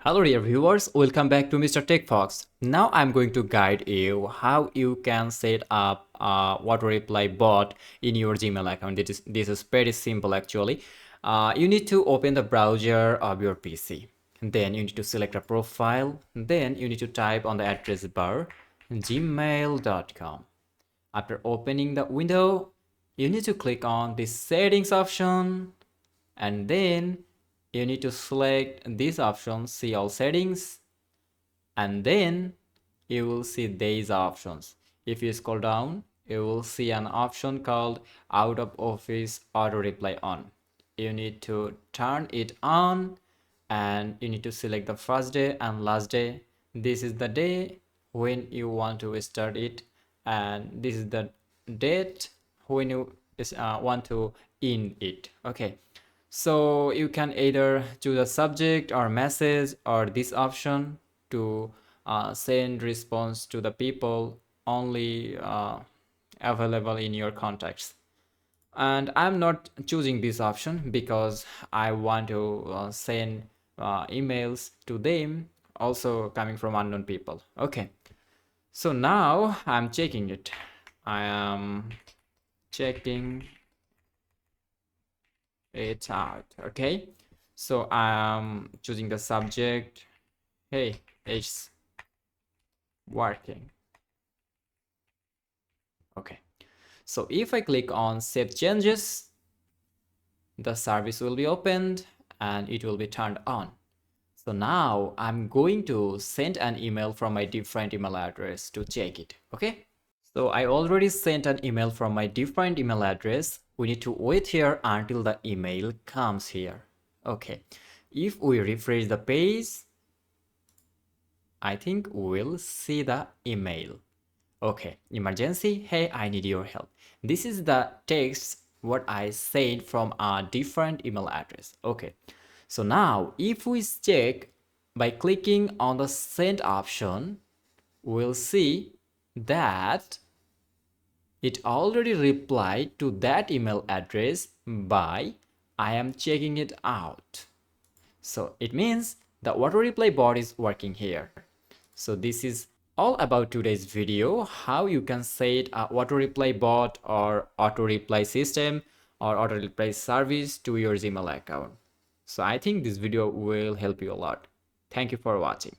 Hello dear viewers, welcome back to Mr. Tech Fox. Now I'm going to guide you how you can set up a auto reply bot in your Gmail account. This is very simple actually. You need to open the browser of your PC. Then you need to select a profile. Then you need to type on the address bar gmail.com. After opening the window, you need to click on the settings option, and then you need to select this option, see all settings, and then you will see these options. If you scroll down, you will see an option called out of office auto reply on. You need to turn it on, and you need to select the first day and last day. This is the day when you want to start it, and this is the date when you want to end it. Okay, so you can either choose a subject or message or this option to send response to the people only available in your contacts. And I'm not choosing this option because I want to send emails to them also coming from unknown people. Okay, so now I'm checking it. I am checking it out. Okay, so I'm choosing the subject. Hey, it's working. Okay, so if I click on save changes, the service will be opened and it will be turned on. So now I'm going to send an email from my different email address to check it. Okay, so I already sent an email from my different email address. We need to wait here until the email comes here. Okay, if we refresh the page, I think we'll see the email. Okay, emergency, hey, I need your help. This is the text what I sent from a different email address. Okay, so now if we check by clicking on the send option, we'll see that it already replied to that email address by I am checking it out. So it means the auto reply bot is working here. So this is all about today's video, how you can set a auto reply bot or auto reply system or auto reply service to your Gmail account. So I think this video will help you a lot. Thank you for watching.